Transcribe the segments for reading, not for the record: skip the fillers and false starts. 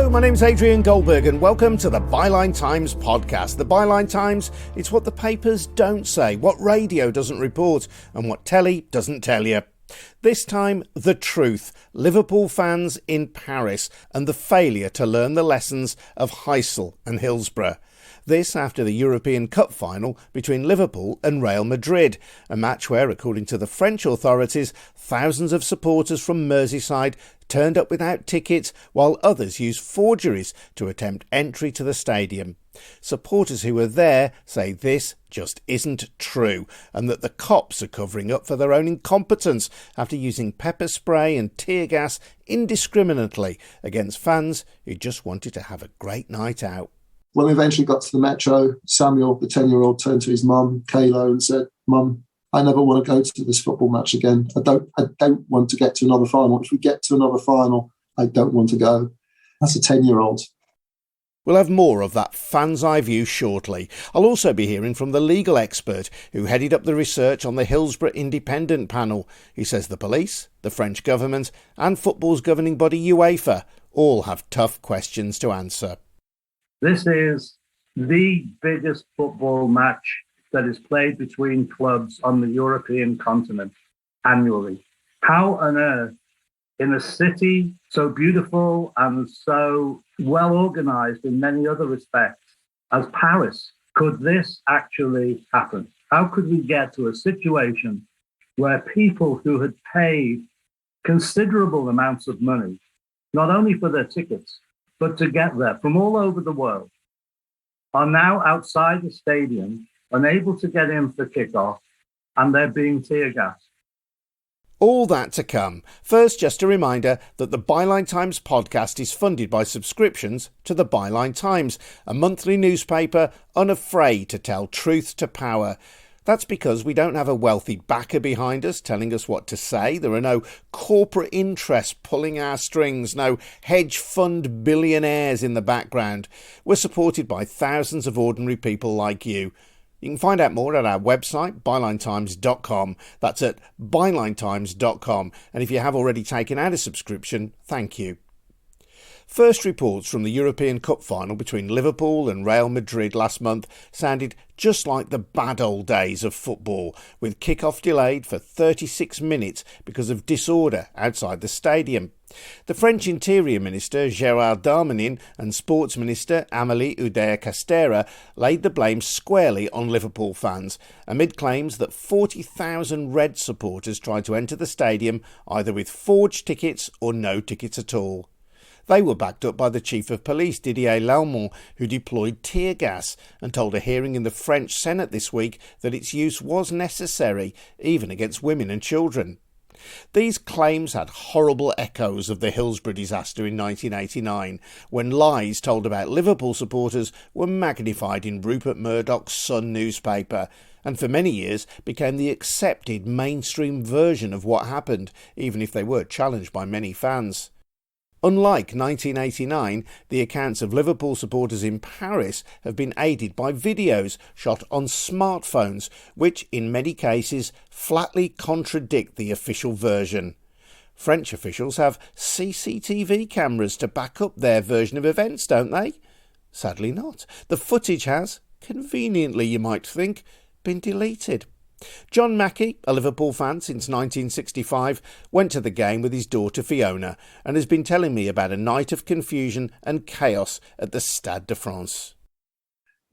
Hello, my name's Adrian Goldberg and welcome to the Byline Times podcast. The Byline Times, it's what the papers don't say, what radio doesn't report and what telly doesn't tell you. This time, the truth. Liverpool fans in Paris and the failure to learn the lessons of Heysel and Hillsborough. This after the European Cup final between Liverpool and Real Madrid, a match where, according to the French authorities, thousands of supporters from Merseyside turned up without tickets while others used forgeries to attempt entry to the stadium. Supporters who were there say this just isn't true and that the cops are covering up for their own incompetence after using pepper spray and tear gas indiscriminately against fans who just wanted to have a great night out. When we eventually got to the metro, Samuel, the 10-year-old, turned to his mum, Kayla, and said, "Mum, I never want to go to this football match again. I don't want to get to another final. If we get to another final, I don't want to go." That's a 10-year-old. We'll have more of that fan's eye view shortly. I'll also be hearing from the legal expert who headed up the research on the Hillsborough Independent Panel. He says the police, the French government and football's governing body UEFA all have tough questions to answer. This is the biggest football match that is played between clubs on the European continent annually. How on earth, in a city so beautiful and so well organised in many other respects as Paris, could this actually happen? How could we get to a situation where people who had paid considerable amounts of money, not only for their tickets, but to get there from all over the world, are now outside the stadium, unable to get in for kickoff, and they're being tear gassed? All that to come. First, just a reminder that the Byline Times podcast is funded by subscriptions to the Byline Times, a monthly newspaper unafraid to tell truth to power. That's because we don't have a wealthy backer behind us telling us what to say. There are no corporate interests pulling our strings, no hedge fund billionaires in the background. We're supported by thousands of ordinary people like you. You can find out more at our website, bylinetimes.com. That's at bylinetimes.com. And if you have already taken out a subscription, thank you. First reports from the European Cup final between Liverpool and Real Madrid last month sounded just like the bad old days of football, with kick-off delayed for 36 minutes because of disorder outside the stadium. The French Interior Minister Gérald Darmanin and Sports Minister Amélie Oudéa-Castéra laid the blame squarely on Liverpool fans, amid claims that 40,000 Red supporters tried to enter the stadium either with forged tickets or no tickets at all. They were backed up by the Chief of Police, Didier Lallement, who deployed tear gas and told a hearing in the French Senate this week that its use was necessary, even against women and children. These claims had horrible echoes of the Hillsborough disaster in 1989, when lies told about Liverpool supporters were magnified in Rupert Murdoch's Sun newspaper, and for many years became the accepted mainstream version of what happened, even if they were challenged by many fans. Unlike 1989, the accounts of Liverpool supporters in Paris have been aided by videos shot on smartphones, which in many cases flatly contradict the official version. French officials have CCTV cameras to back up their version of events, don't they? Sadly not. The footage has, conveniently you might think, been deleted. John Marquis, a Liverpool fan since 1965, went to the game with his daughter Fiona and has been telling me about a night of confusion and chaos at the Stade de France.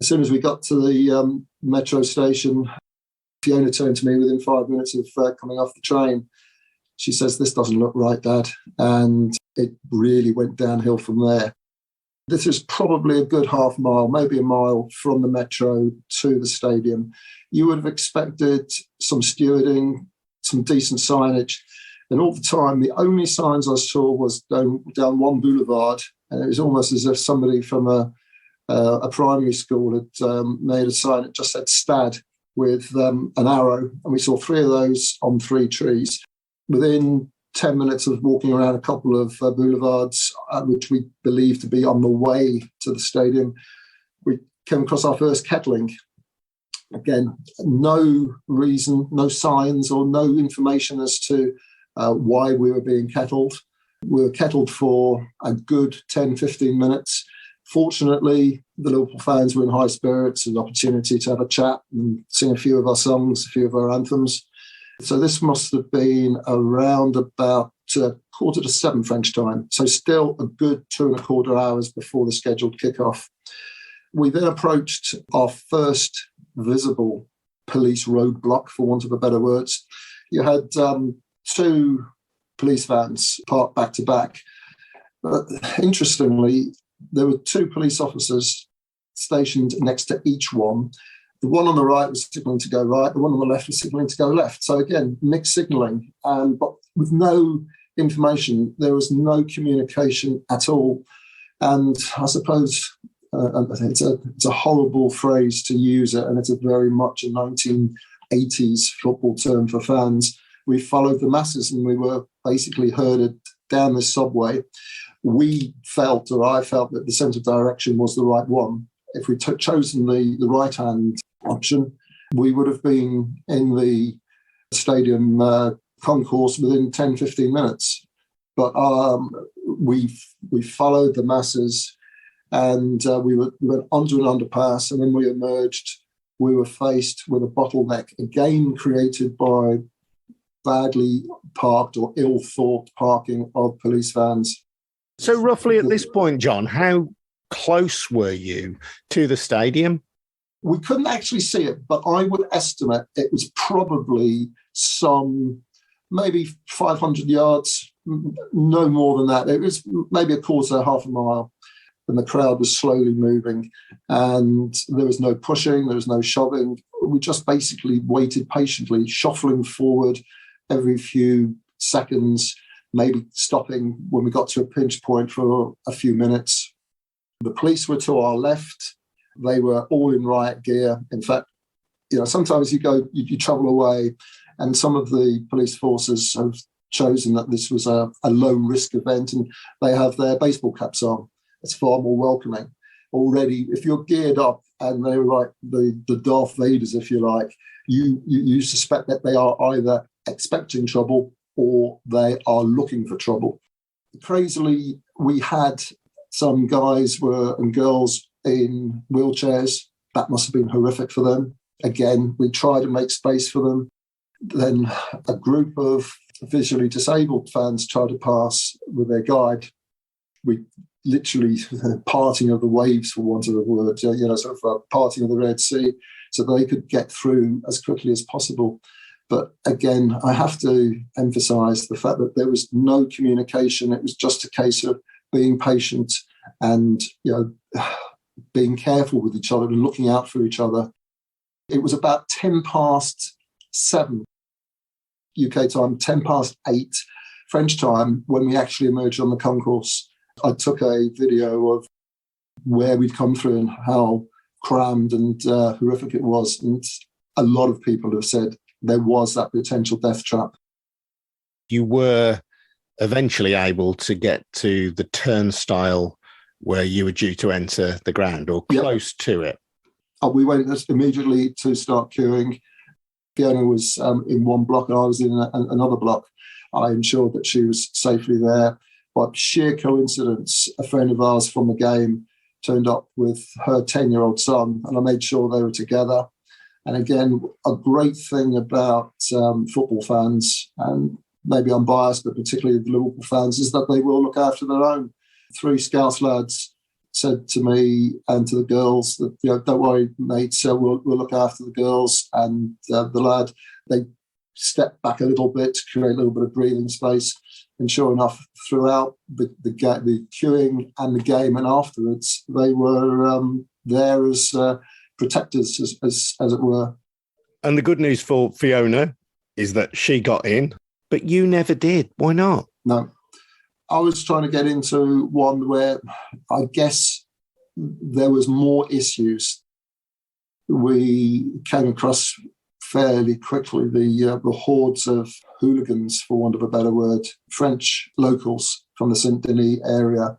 As soon as we got to the metro station, Fiona turned to me within 5 minutes of coming off the train. She says, "This doesn't look right, Dad." And it really went downhill from there. This is probably a good half mile, maybe a mile from the metro to the stadium. You would have expected some stewarding, some decent signage. And all the time, the only signs I saw was down one boulevard. And it was almost as if somebody from a primary school had made a sign that just said Stad with an arrow. And we saw 3 of those on 3 trees. Within 10 minutes of walking around a couple of boulevards, which we believe to be on the way to the stadium, we came across our first kettling. Again, no reason, no signs or no information as to why we were being kettled. We were kettled for a good 10, 15 minutes. Fortunately, the Liverpool fans were in high spirits, an opportunity to have a chat and sing a few of our songs, a few of our anthems. So this must have been around about 6:45 French time. So still a good 2.25 hours before the scheduled kickoff. We then approached our first visible police roadblock, for want of a better words. You had two police vans parked back to back. But interestingly, there were two police officers stationed next to each one. The one on the right was signalling to go right. The one on the left was signalling to go left. So again, mixed signalling, but with no information. There was no communication at all. And I suppose it's a horrible phrase to use it, and it's a very much a 1980s football term for fans. We followed the masses and we were basically herded down this subway. I felt that the sense of direction was the right one. If we'd chosen the right-hand option, we would have been in the stadium concourse within 10, 15 minutes. But we followed the masses, and we went onto an underpass, and when we emerged, we were faced with a bottleneck, again created by badly parked or ill-thought parking of police vans. So roughly at this point, John, how close were you to the stadium? We couldn't actually see it, but I would estimate it was probably maybe 500 yards, no more than that. It was maybe half a mile, and the crowd was slowly moving, and there was no pushing, there was no shoving. We just basically waited patiently, shuffling forward every few seconds, maybe stopping when we got to a pinch point for a few minutes. The police were to our left. They were all in riot gear. In fact, sometimes you travel away, and some of the police forces have chosen that this was a low-risk event, and they have their baseball caps on. It's far more welcoming. Already, if you're geared up and they're like the Darth Vaders, if you like, you suspect that they are either expecting trouble or they are looking for trouble. Crazily, we had some guys and girls in wheelchairs. That must have been horrific for them. Again, we tried to make space for them. Then a group of visually disabled fans tried to pass with their guide. We literally parting of the waves, for want of a word, sort of a parting of the Red Sea, so they could get through as quickly as possible. But again, I have to emphasise the fact that there was no communication. It was just a case of being patient and being careful with each other and looking out for each other. It was about 7:10 UK time, 8:10 French time, when we actually emerged on the concourse. I took a video of where we'd come through and how crammed and horrific it was. And a lot of people have said there was that potential death trap. You were eventually able to get to the turnstile where you were due to enter the ground, or close to it. We went immediately to start queuing. Fiona was in one block and I was in another block. I ensured that she was safely there. By sheer coincidence, a friend of ours from the game turned up with her 10-year-old son, and I made sure they were together. And again, a great thing about football fans, and maybe I'm biased, but particularly the Liverpool fans, is that they will look after their own. 3 Scouse lads said to me and to the girls that, don't worry, mate, so we'll look after the girls. And the lad, they stepped back a little bit to create a little bit of breathing space. And sure enough, throughout the queuing and the game and afterwards, they were there as protectors, as it were. And the good news for Fiona is that she got in, but you never did. Why not? No. I was trying to get into one where I guess there was more issues. We came across fairly quickly the hordes of hooligans, for want of a better word, French locals from the Saint-Denis area,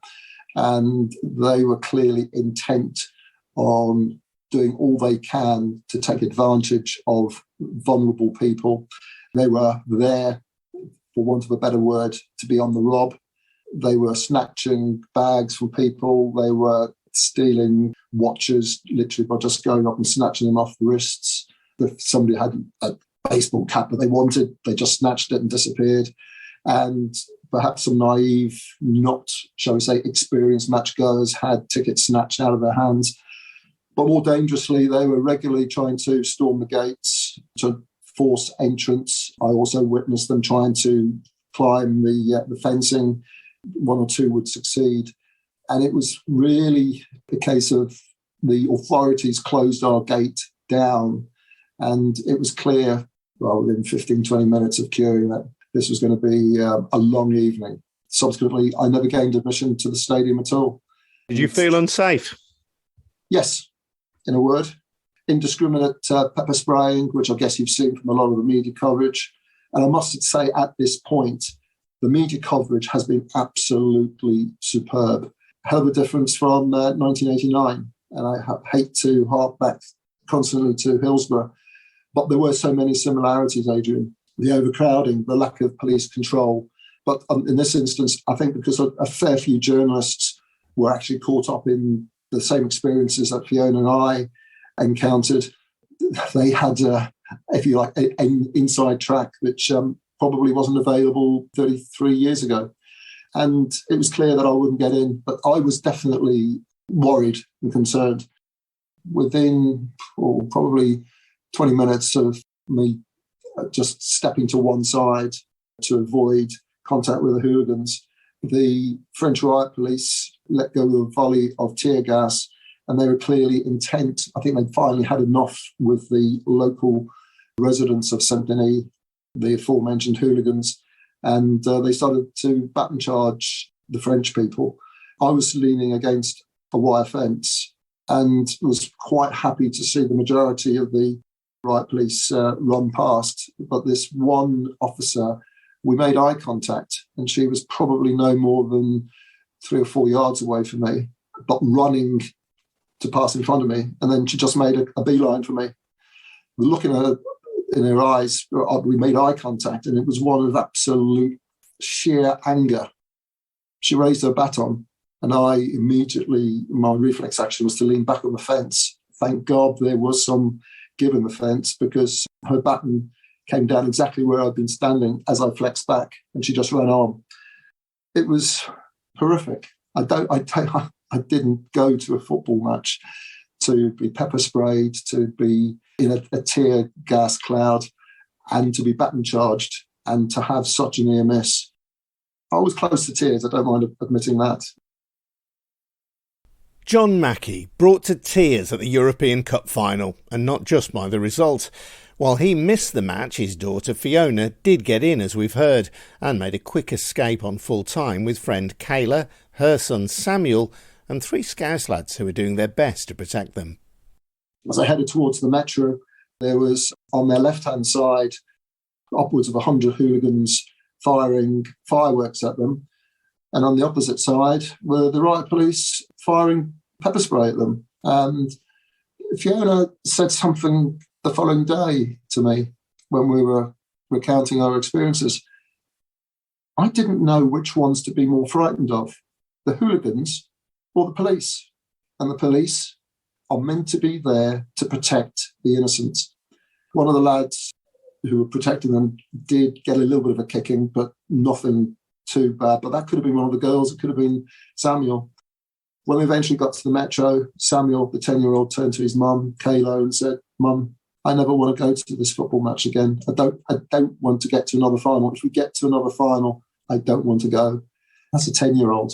and they were clearly intent on doing all they can to take advantage of vulnerable people. They were there, for want of a better word, to be on the rob. They were snatching bags from people. They were stealing watches, literally by just going up and snatching them off the wrists. If somebody had a baseball cap that they wanted, they just snatched it and disappeared. And perhaps some naive, not, shall we say, experienced matchgoers had tickets snatched out of their hands. But more dangerously, they were regularly trying to storm the gates, to force entrance. I also witnessed them trying to climb the fencing. One or two would succeed. And it was really a case of the authorities closed our gate down. And it was clear, well, within 15, 20 minutes of queuing, that this was going to be a long evening. Subsequently, I never gained admission to the stadium at all. Did you feel unsafe? Yes, in a word. Indiscriminate pepper spraying, which I guess you've seen from a lot of the media coverage. And I must say, at this point, the media coverage has been absolutely superb. Hell of a difference from 1989. And I hate to hark back constantly to Hillsborough, but there were so many similarities, Adrian. The overcrowding, the lack of police control. But in this instance, I think because a fair few journalists were actually caught up in the same experiences that Fiona and I encountered, they had, if you like, an inside track, which probably wasn't available 33 years ago. And it was clear that I wouldn't get in, but I was definitely worried and concerned. Within probably 20 minutes of me just stepping to one side to avoid contact with the hooligans, the French riot police let go of a volley of tear gas, and they were clearly intent. I think they'd finally had enough with the local residents of Saint-Denis, the aforementioned hooligans, and they started to baton charge the French people. I was leaning against a wire fence and was quite happy to see the majority of the riot police run past. But this one officer, we made eye contact, and she was probably no more than 3 or 4 yards away from me, but running to pass in front of me. And then she just made a beeline for me. Looking at her in her eyes, we made eye contact, and it was one of absolute sheer anger. She raised her baton, and I immediately, my reflex action was to lean back on the fence. Thank God there was some give in the fence, because her baton came down exactly where I'd been standing as I flexed back, and she just ran on. It was horrific. I didn't go to a football match to be pepper sprayed, to be in a tear gas cloud, and to be baton charged, and to have such a near miss. I was close to tears, I don't mind admitting that. John Marquis brought to tears at the European Cup final, and not just by the result. While he missed the match, his daughter Fiona did get in, as we've heard, and made a quick escape on full time with friend Kayla, her son Samuel, and 3 Scouse lads who were doing their best to protect them. As I headed towards the metro, there was, on their left-hand side, upwards of 100 hooligans firing fireworks at them. And on the opposite side were the riot police firing pepper spray at them. And Fiona said something the following day to me when we were recounting our experiences. I didn't know which ones to be more frightened of, the hooligans or the police. And the police are meant to be there to protect the innocent. One of the lads who were protecting them did get a little bit of a kicking, but nothing too bad. But that could have been one of the girls. It could have been Samuel. When we eventually got to the metro, Samuel, the 10-year-old, turned to his mum, Kayla, and said, "Mum, I never want to go to this football match again. I don't want to get to another final. If we get to another final, I don't want to go." That's a 10-year-old.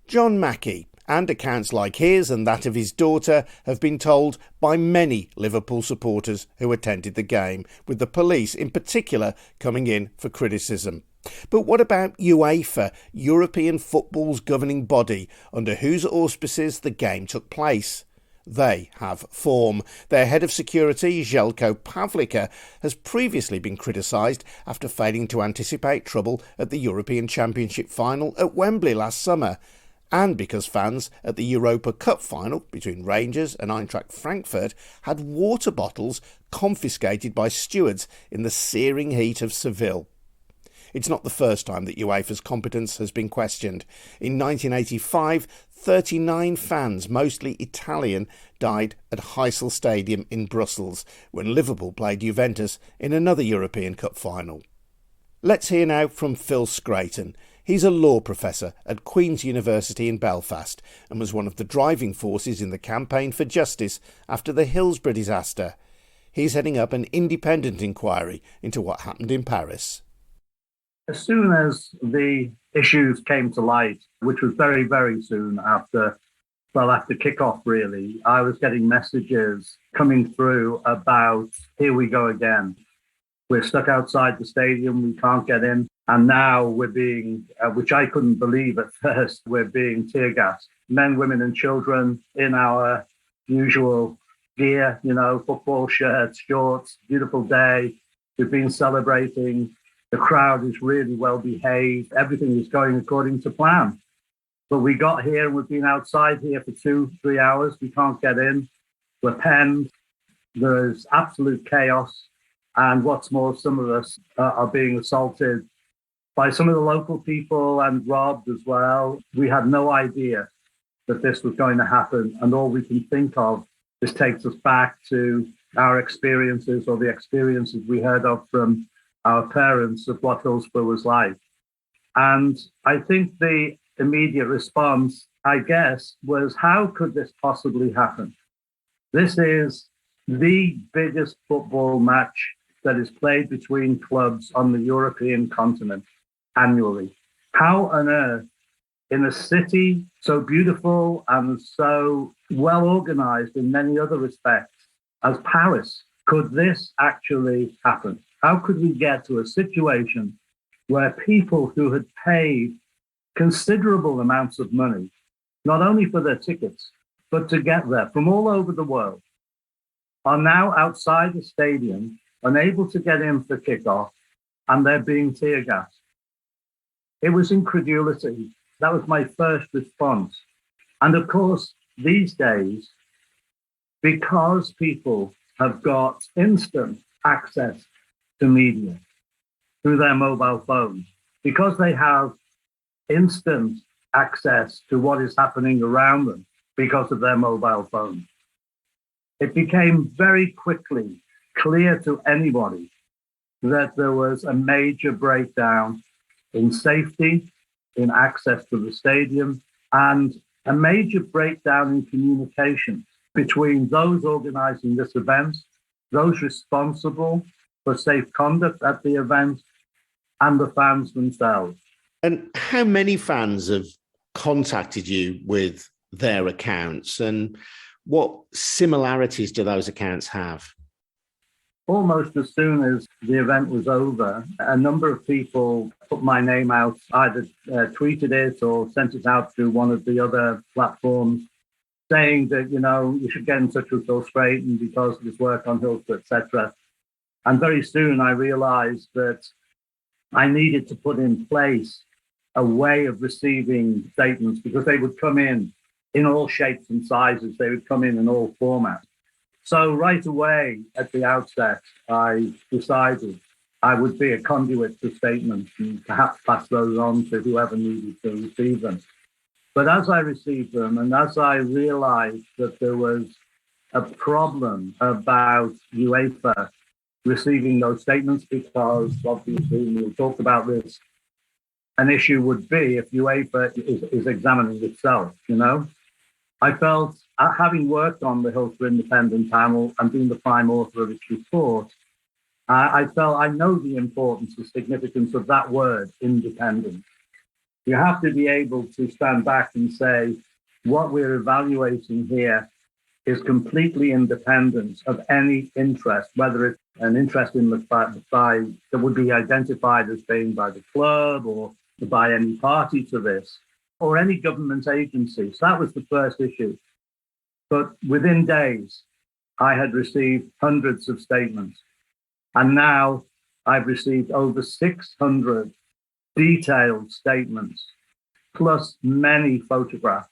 John Marquis, and accounts like his and that of his daughter, have been told by many Liverpool supporters who attended the game, with the police in particular coming in for criticism. But what about UEFA, European football's governing body, under whose auspices the game took place? They have form. Their head of security, Željko Pavlica, has previously been criticised after failing to anticipate trouble at the European Championship final at Wembley last summer, and because fans at the Europa Cup final between Rangers and Eintracht Frankfurt had water bottles confiscated by stewards in the searing heat of Seville. It's not the first time that UEFA's competence has been questioned. In 1985, 39 fans, mostly Italian, died at Heysel Stadium in Brussels when Liverpool played Juventus in another European Cup final. Let's hear now from Phil Scraton. He's a law professor at Queen's University in Belfast and was one of the driving forces in the campaign for justice after the Hillsborough disaster. He's heading up an independent inquiry into what happened in Paris. As soon as the issues came to light, which was very, very soon after kickoff, really, I was getting messages coming through about, here we go again. We're stuck outside the stadium, we can't get in. And now we're being, which I couldn't believe at first, we're being tear gassed. Men, women and children in our usual gear, football shirts, shorts, beautiful day. We've been celebrating. The crowd is really well behaved. Everything is going according to plan. But we got here and we've been outside here for 2-3 hours. We can't get in. We're penned. There's absolute chaos. And what's more, some of us are being assaulted by some of the local people and robbed as well. We had no idea that this was going to happen. And all we can think of is takes us back to our experiences or the experiences we heard of from our parents of what Hillsborough was like. And I think the immediate response, I guess, was how could this possibly happen? This is the biggest football match that is played between clubs on the European continent annually. How on earth, in a city so beautiful and so well organized in many other respects as Paris, could this actually happen? How could we get to a situation where people who had paid considerable amounts of money, not only for their tickets, but to get there from all over the world, are now outside the stadium, unable to get in for kickoff, and they're being tear gassed? It was incredulity. That was my first response. And of course, these days, because people have got instant access to media through their mobile phones, because they have instant access to what is happening around them because of their mobile phones, it became very quickly clear to anybody that there was a major breakdown in safety, in access to the stadium, and a major breakdown in communication between those organizing this event, those responsible for safe conduct at the event, and the fans themselves. And how many fans have contacted you with their accounts, and what similarities do those accounts have? Almost as soon as the event was over, a number of people put my name out, either tweeted it or sent it out through one of the other platforms, saying that, you should get in touch with Phil Scraton because of his work on Hillsborough, etc. And very soon I realized that I needed to put in place a way of receiving statements, because they would come in all shapes and sizes. They would come in all formats. So right away at the outset, I decided I would be a conduit for statements and perhaps pass those on to whoever needed to receive them. But as I received them, and as I realized that there was a problem about UEFA receiving those statements, because obviously we'll talk about this, an issue would be if UEFA is examining itself, I felt, having worked on the Hillsborough Independent Panel and being the prime author of its report, I felt I know the importance and significance of that word, independent. You have to be able to stand back and say, what we're evaluating here is completely independent of any interest, whether it's an interest in that would be identified as being by the club or by any party to this, or any government agency. So that was the first issue. But within days, I had received hundreds of statements. And now I've received over 600 detailed statements, plus many photographs.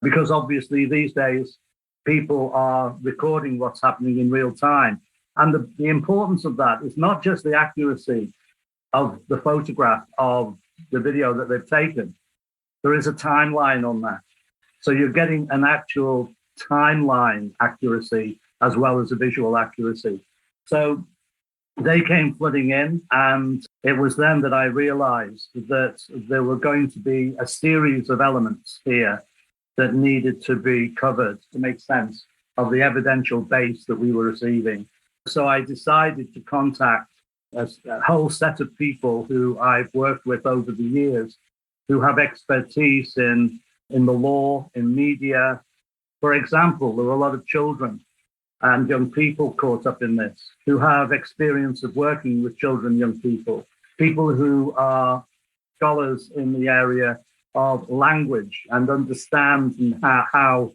Because obviously these days, people are recording what's happening in real time. And the importance of that is not just the accuracy of the photograph of the video that they've taken, there is a timeline on that. So you're getting an actual timeline accuracy as well as a visual accuracy. So they came flooding in, and it was then that I realized that there were going to be a series of elements here that needed to be covered to make sense of the evidential base that we were receiving. So I decided to contact a whole set of people who I've worked with over the years, who have expertise in the law, in media. For example, there were a lot of children and young people caught up in this, who have experience of working with children, young people who are scholars in the area of language and understand how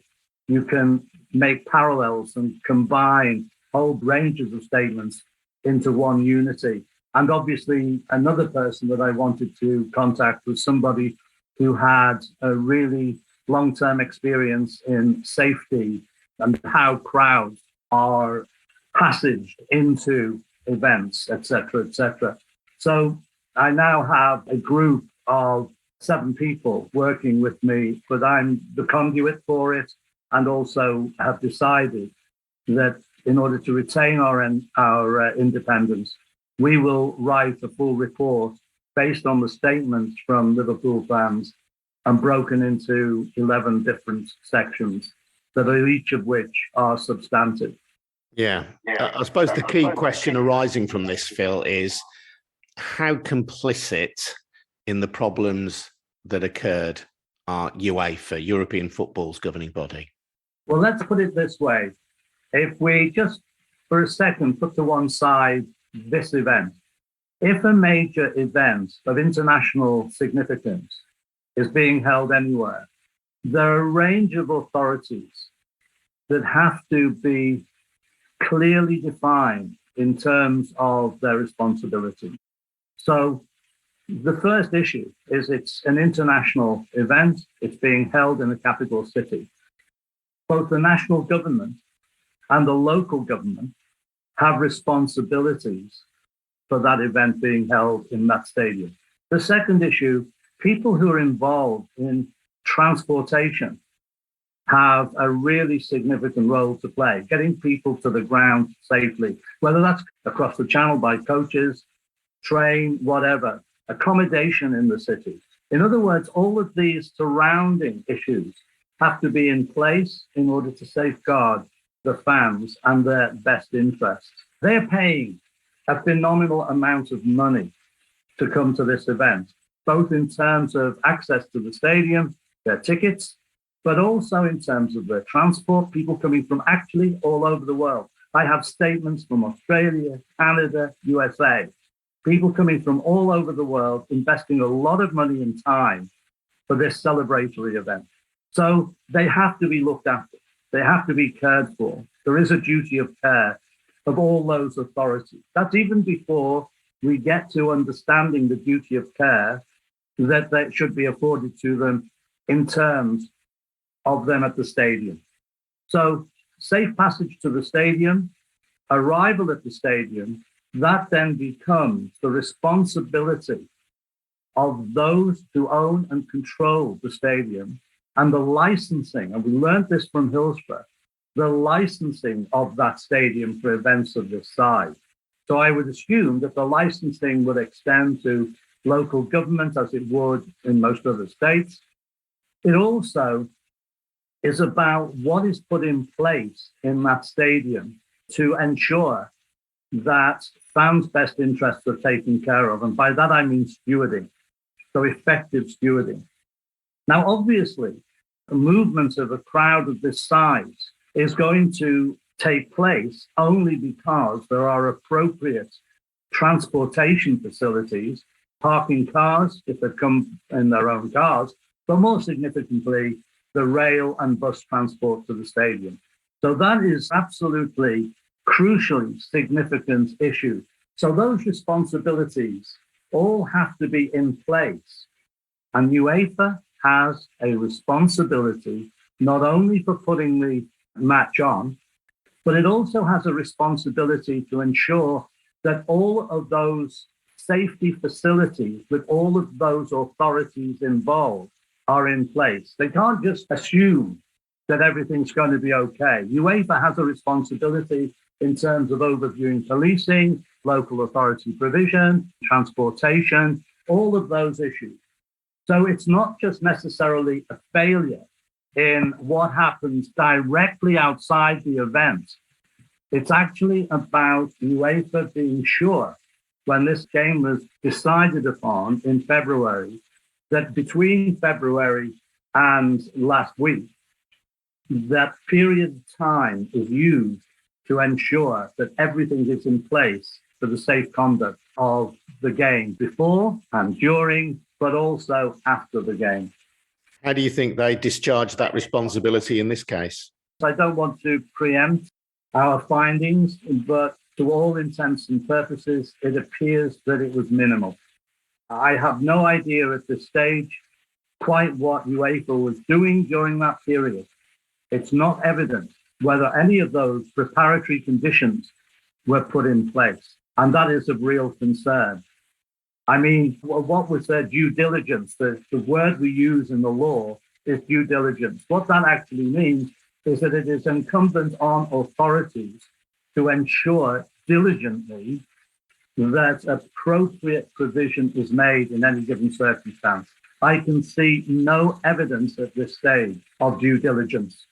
you can make parallels and combine whole ranges of statements into one unity. And obviously, another person that I wanted to contact was somebody who had a really long-term experience in safety and how crowds are passaged into events, etc., etc. So I now have a group of 7 people working with me, but I'm the conduit for it, and also have decided that in order to retain our independence, we will write a full report based on the statements from Liverpool fans and broken into 11 different sections, that are each of which are substantive. Yeah. I suppose the key question arising from this, Phil, is how complicit in the problems that occurred are UEFA, European football's governing body? Well, let's put it this way. If we just for a second put to one side this event, if a major event of international significance is being held anywhere, there are a range of authorities that have to be clearly defined in terms of their responsibility. So the first issue is it's an international event. It's being held in the capital city. Both the national government and the local government have responsibilities for that event being held in that stadium. The second issue, people who are involved in transportation have a really significant role to play, getting people to the ground safely, whether that's across the channel by coaches, train, whatever, accommodation in the city. In other words, all of these surrounding issues have to be in place in order to safeguard the fans and their best interests. They're paying a phenomenal amount of money to come to this event, both in terms of access to the stadium, their tickets, but also in terms of their transport, people coming from actually all over the world. I have statements from Australia, Canada, USA, people coming from all over the world, investing a lot of money and time for this celebratory event. So they have to be looked after. They have to be cared for. There is a duty of care of all those authorities. That's even before we get to understanding the duty of care that should be afforded to them in terms of them at the stadium. So safe passage to the stadium, arrival at the stadium, that then becomes the responsibility of those who own and control the stadium, and the licensing, and we learned this from Hillsborough, the licensing of that stadium for events of this size. So I would assume that the licensing would extend to local government as it would in most other states. It also is about what is put in place in that stadium to ensure that fans' best interests are taken care of. And by that, I mean stewarding, so effective stewarding. Now, obviously, a movement of a crowd of this size is going to take place only because there are appropriate transportation facilities, parking cars if they come in their own cars, but more significantly, the rail and bus transport to the stadium. So that is absolutely crucially significant issue. So those responsibilities all have to be in place. And UEFA has a responsibility not only for putting the match on, but it also has a responsibility to ensure that all of those safety facilities with all of those authorities involved are in place. They can't just assume that everything's going to be okay. UEFA has a responsibility in terms of overviewing policing, local authority provision, transportation, all of those issues. So it's not just necessarily a failure in what happens directly outside the event. It's actually about UEFA being sure, when this game was decided upon in February, that between February and last week, that period of time is used to ensure that everything is in place for the safe conduct of the game before and during, but also after the game. How do you think they discharged that responsibility in this case? I don't want to preempt our findings, but to all intents and purposes, it appears that it was minimal. I have no idea at this stage quite what UEFA was doing during that period. It's not evident whether any of those preparatory conditions were put in place, and that is of real concern. I mean, what was their due diligence? The word we use in the law is due diligence. What that actually means is that it is incumbent on authorities to ensure diligently that appropriate provision is made in any given circumstance. I can see no evidence at this stage of due diligence.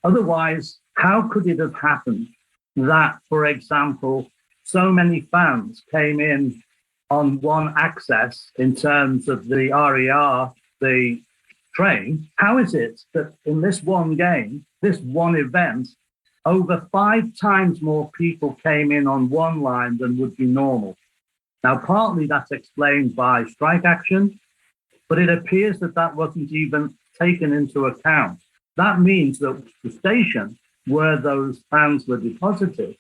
Otherwise, how could it have happened that, for example, so many fans came in on one access in terms of the RER, the train? How is it that in this one game, this one event, over 5 times more people came in on one line than would be normal? Now, partly that's explained by strike action, but it appears that that wasn't even taken into account. That means that the station where those fans were deposited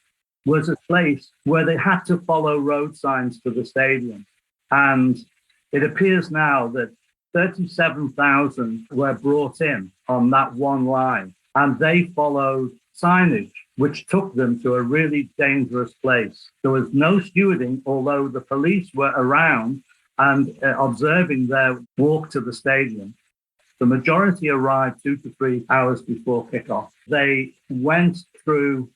was a place where they had to follow road signs to the stadium. And it appears now that 37,000 were brought in on that one line, and they followed signage, which took them to a really dangerous place. There was no stewarding, although the police were around and observing their walk to the stadium. The majority arrived 2 to 3 hours before kickoff. They went through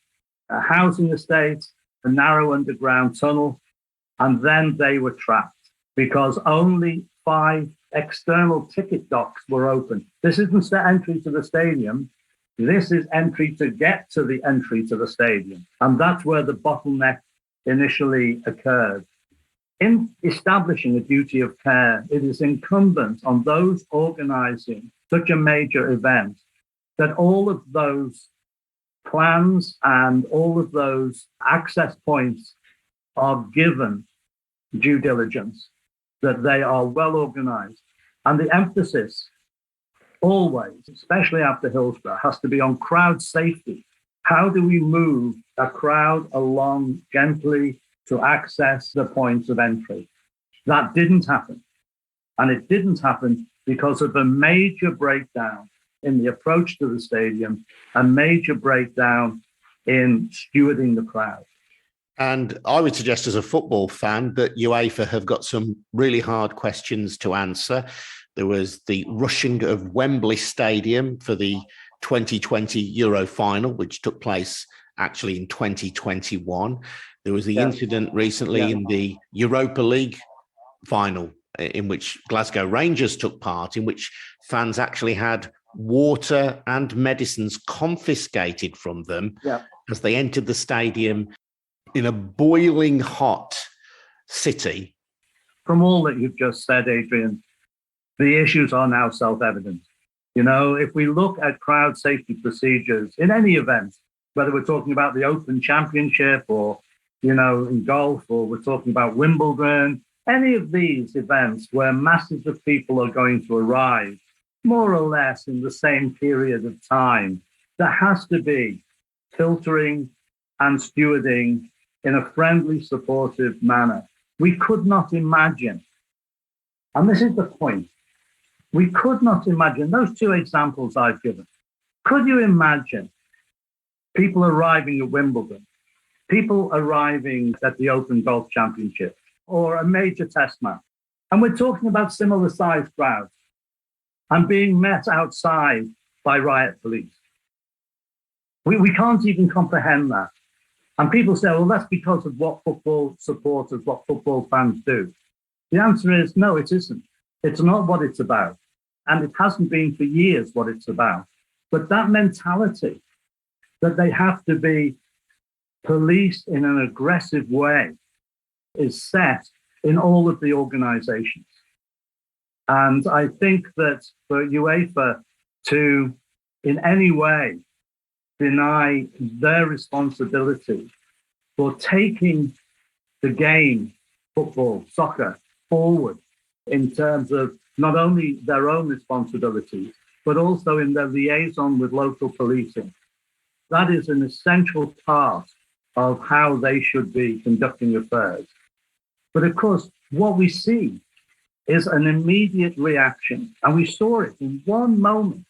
a housing estate, a narrow underground tunnel, and then they were trapped because only 5 external ticket docks were open. This isn't the entry to the stadium. This is entry to get to the entry to the stadium. And that's where the bottleneck initially occurred. In establishing a duty of care, it is incumbent on those organising such a major event that all of those plans and all of those access points are given due diligence, that they are well organised. And the emphasis always, especially after Hillsborough, has to be on crowd safety. How do we move a crowd along gently to access the points of entry? That didn't happen. And it didn't happen because of a major breakdown in the approach to the stadium, a major breakdown in stewarding the crowd. And I would suggest as a football fan that UEFA have got some really hard questions to answer. There was the rushing of Wembley Stadium for the 2020 Euro final, which took place actually in 2021. There was the incident recently in the Europa League final, in which Glasgow Rangers took part, in which fans actually had water and medicines confiscated from them as they entered the stadium in a boiling hot city. From all that you've just said, Adrian, the issues are now self-evident. You know, if we look at crowd safety procedures in any event, whether we're talking about the Open Championship or, you know, in golf, or we're talking about Wimbledon, any of these events where masses of people are going to arrive more or less in the same period of time, there has to be filtering and stewarding in a friendly, supportive manner. We could not imagine, and this is the point, we could not imagine those 2 examples I've given. Could you imagine people arriving at Wimbledon, people arriving at the Open Golf Championship, or a major test match. And we're talking about similar sized crowds and being met outside by riot police. We can't even comprehend that. And people say, well, that's because of what football supporters, what football fans do. The answer is no, it isn't. It's not what it's about. And it hasn't been for years what it's about. But that mentality that they have to be policed in an aggressive way is set in all of the organizations. And I think that for UEFA to in any way deny their responsibility for taking the game, football, soccer, forward in terms of not only their own responsibilities, but also in their liaison with local policing. That is an essential part of how they should be conducting affairs. But of course, what we see is an immediate reaction. And we saw it in one moment.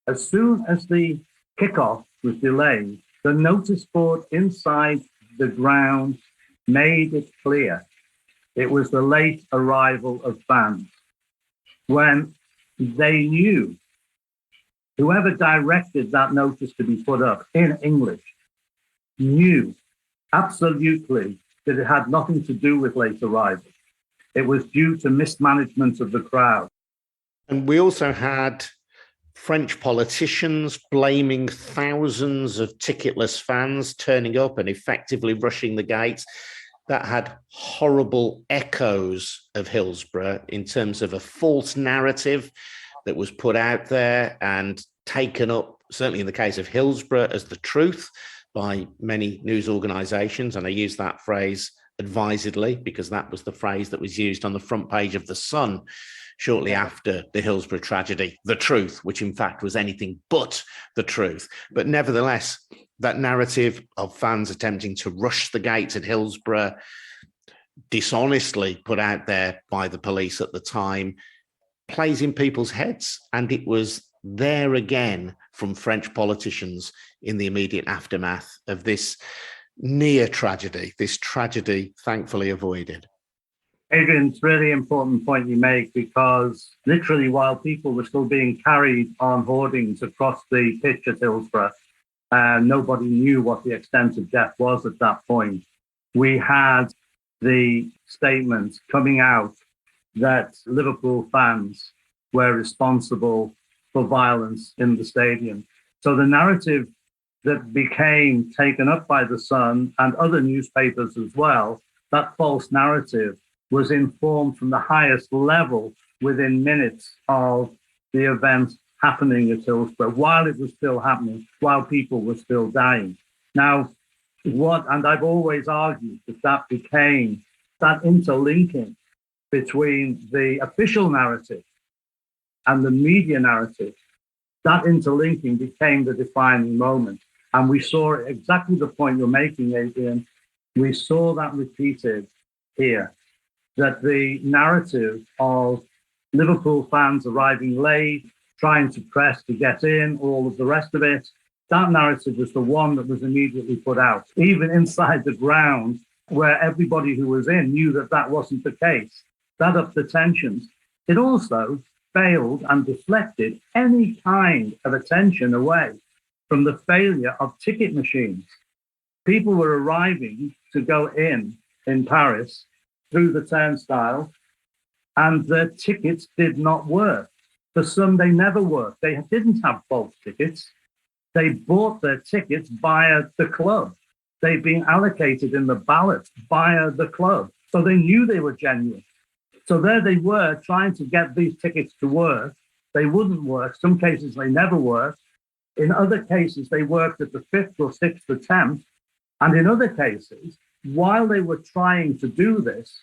As soon as the kickoff was delayed, the notice board inside the ground made it clear it was the late arrival of fans. When they knew, whoever directed that notice to be put up in English knew absolutely that it had nothing to do with late arrival. It was due to mismanagement of the crowd. And we also had French politicians blaming thousands of ticketless fans turning up and effectively rushing the gates. That had horrible echoes of Hillsborough in terms of a false narrative that was put out there and taken up, certainly in the case of Hillsborough, as the truth by many news organisations. And I use that phrase advisedly because that was the phrase that was used on the front page of The Sun shortly after the Hillsborough tragedy, the truth, which in fact was anything but the truth. But nevertheless, that narrative of fans attempting to rush the gates at Hillsborough, dishonestly put out there by the police at the time, plays in people's heads. And it was there again from French politicians in the immediate aftermath of this near tragedy, this tragedy thankfully avoided. Adrian, it's a really important point you make because literally while people were still being carried on hoardings across the pitch at Hillsborough, nobody knew what the extent of death was at that point. We had the statements coming out that Liverpool fans were responsible for violence in the stadium. So the narrative that became taken up by The Sun and other newspapers as well, that false narrative was informed from the highest level within minutes of the event happening at Hillsborough, while it was still happening, while people were still dying. Now, and I've always argued that became that interlinking between the official narrative and the media narrative, that interlinking became the defining moment. And we saw exactly the point you're making, Adrian. We saw that repeated here, that the narrative of Liverpool fans arriving late, trying to press to get in, all of the rest of it, that narrative was the one that was immediately put out, even inside the ground where everybody who was in knew that that wasn't the case. That upped the tensions. It also failed and deflected any kind of attention away from the failure of ticket machines. People were arriving to go in Paris through the turnstile, and their tickets did not work. For some, they never worked. They didn't have false tickets. They bought their tickets via the club. They'd been allocated in the ballot via the club. So they knew they were genuine. So there they were trying to get these tickets to work. They wouldn't work. Some cases they never worked. In other cases, they worked at the 5th or 6th attempt. And in other cases, while they were trying to do this,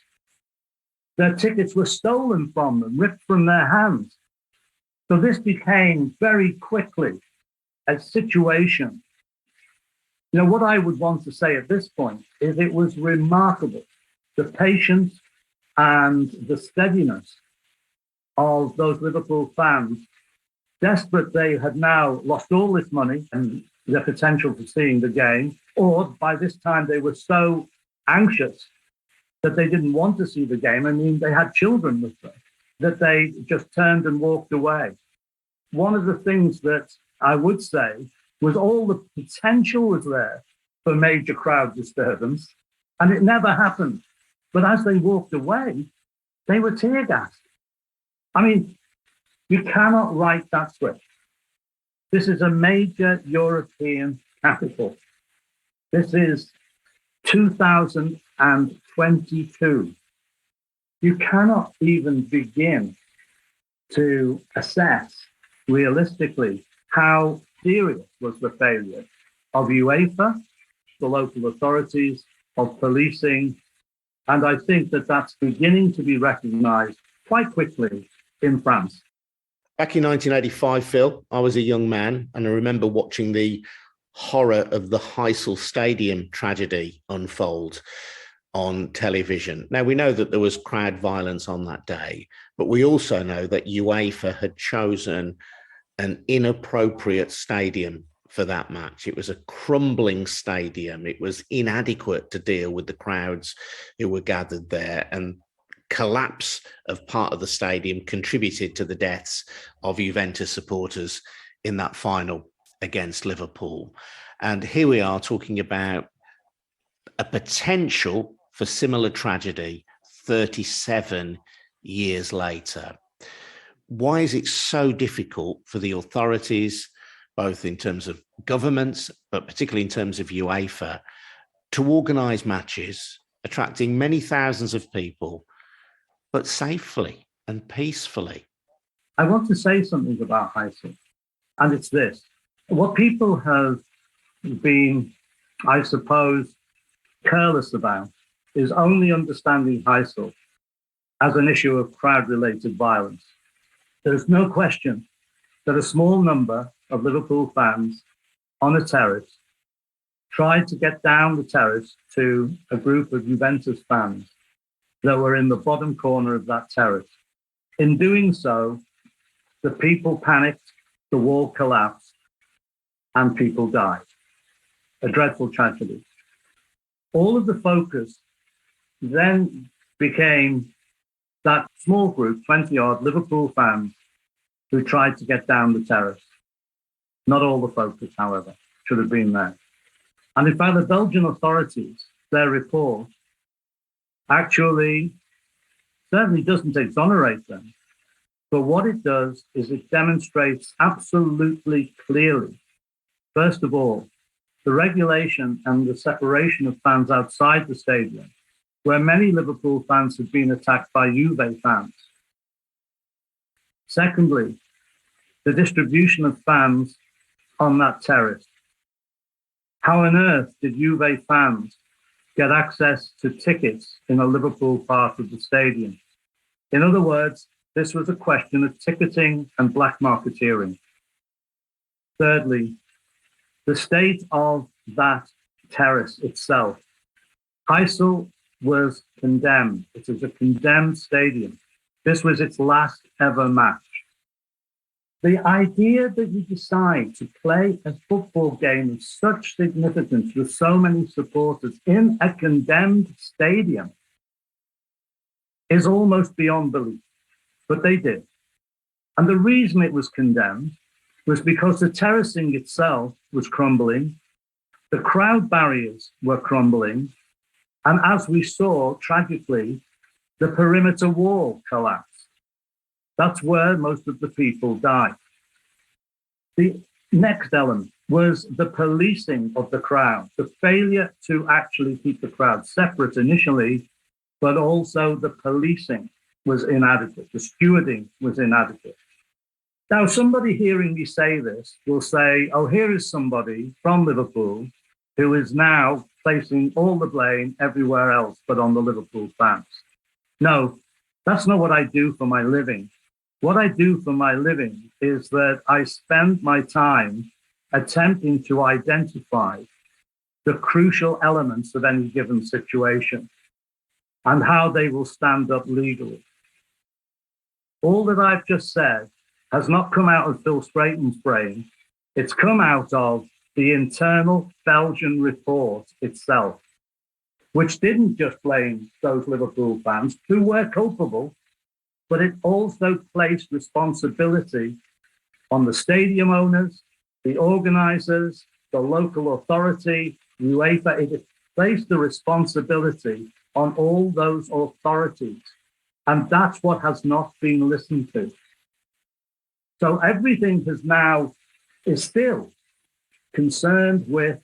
their tickets were stolen from them, ripped from their hands. So this became very quickly a situation. You know, what I would want to say at this point is it was remarkable, the patience and the steadiness of those Liverpool fans. Desperate, they had now lost all this money and the potential for seeing the game, or by this time they were so anxious that they didn't want to see the game. I mean, they had children with them, that they just turned and walked away. One of the things that I would say was all the potential was there for major crowd disturbance, and it never happened. But as they walked away, they were tear gassed. I mean, you cannot write that switch. This is a major European capital. This is 2022. You cannot even begin to assess realistically how serious was the failure of UEFA, the local authorities, of policing. And I think that that's beginning to be recognized quite quickly in France. Back in 1985, Phil, I was a young man, and I remember watching the horror of the Heysel Stadium tragedy unfold on television. Now, we know that there was crowd violence on that day, but we also know that UEFA had chosen an inappropriate stadium for that match. It was a crumbling stadium. It was inadequate to deal with the crowds who were gathered there, and collapse of part of the stadium contributed to the deaths of Juventus supporters in that final against Liverpool. And here we are talking about a potential for similar tragedy 37 years later. Why is it so difficult for the authorities, both in terms of governments, but particularly in terms of UEFA, to organise matches, attracting many thousands of people, but safely and peacefully? I want to say something about Heysel, and it's this. What people have been, I suppose, careless about is only understanding Heysel as an issue of crowd-related violence. There's no question that a small number of Liverpool fans on a terrace tried to get down the terrace to a group of Juventus fans that were in the bottom corner of that terrace. In doing so, the people panicked, the wall collapsed, and people died. A dreadful tragedy. All of the focus then became that small group, 20-odd Liverpool fans, who tried to get down the terrace. Not all the focus, however, should have been there. And in fact, the Belgian authorities, their report, actually certainly doesn't exonerate them. But what it does is it demonstrates absolutely clearly, first of all, the regulation and the separation of fans outside the stadium, where many Liverpool fans had been attacked by Juve fans. Secondly, the distribution of fans on that terrace. How on earth did Juve fans get access to tickets in a Liverpool part of the stadium? In other words, this was a question of ticketing and black marketeering. Thirdly, the state of that terrace itself. Heysel was condemned. It is a condemned stadium. This was its last ever match. The idea that you decide to play a football game of such significance with so many supporters in a condemned stadium is almost beyond belief, but they did. And the reason it was condemned was because the terracing itself was crumbling, the crowd barriers were crumbling, and as we saw, tragically, the perimeter wall collapsed. That's where most of the people died. The next element was the policing of the crowd, the failure to actually keep the crowd separate initially, but also the policing was inadequate. The stewarding was inadequate. Now, somebody hearing me say this will say, oh, here is somebody from Liverpool who is now placing all the blame everywhere else but on the Liverpool fans. No, that's not what I do for my living. What I do for my living is that I spend my time attempting to identify the crucial elements of any given situation and how they will stand up legally. All that I've just said has not come out of Phil Scraton's brain. It's come out of the internal Belgian report itself. which didn't just blame those Liverpool fans who were culpable, but it also placed responsibility on the stadium owners, the organisers, the local authority, UEFA. It placed the responsibility on all those authorities. And that's what has not been listened to. So everything is still concerned with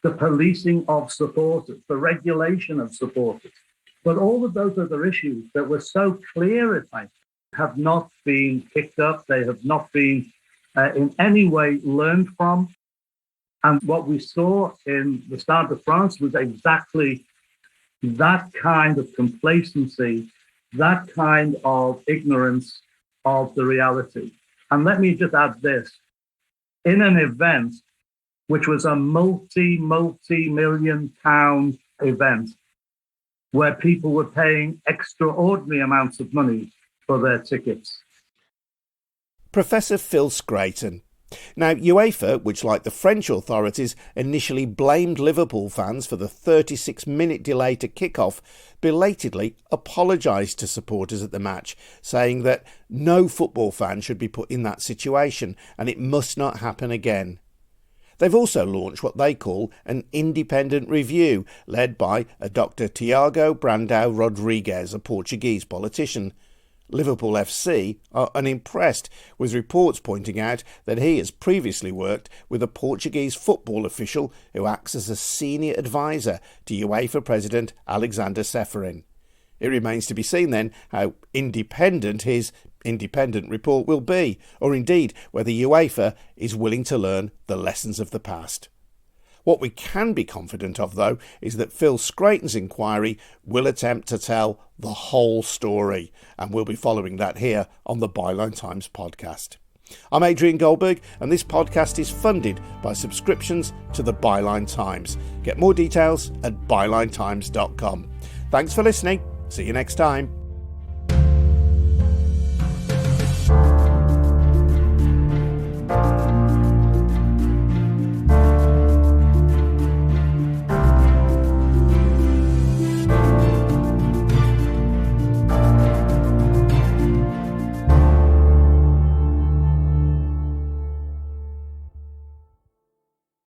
the policing of supporters, the regulation of supporters. But all of those other issues that were so clear at times have not been picked up. They have not been in any way learned from. And what we saw in the Stade de France was exactly that kind of complacency, that kind of ignorance of the reality. And let me just add this. In an event which was a multi-million pound event where people were paying extraordinary amounts of money for their tickets. Professor Phil Scraton. Now, UEFA, which like the French authorities initially blamed Liverpool fans for the 36-minute delay to kick-off, belatedly apologised to supporters at the match, saying that no football fan should be put in that situation and it must not happen again. They've also launched what they call an independent review, led by a Dr. Tiago Brandão Rodrigues, a Portuguese politician. Liverpool FC are unimpressed, with reports pointing out that he has previously worked with a Portuguese football official who acts as a senior advisor to UEFA President Alexander Ceferin. It remains to be seen then how independent his independent report will be, or indeed whether UEFA is willing to learn the lessons of the past. What we can be confident of, though, is that Phil Scraton's inquiry will attempt to tell the whole story, and we'll be following that here on the Byline Times podcast. I'm Adrian Goldberg, and this podcast is funded by subscriptions to the Byline Times. Get more details at bylinetimes.com. Thanks for listening. See you next time.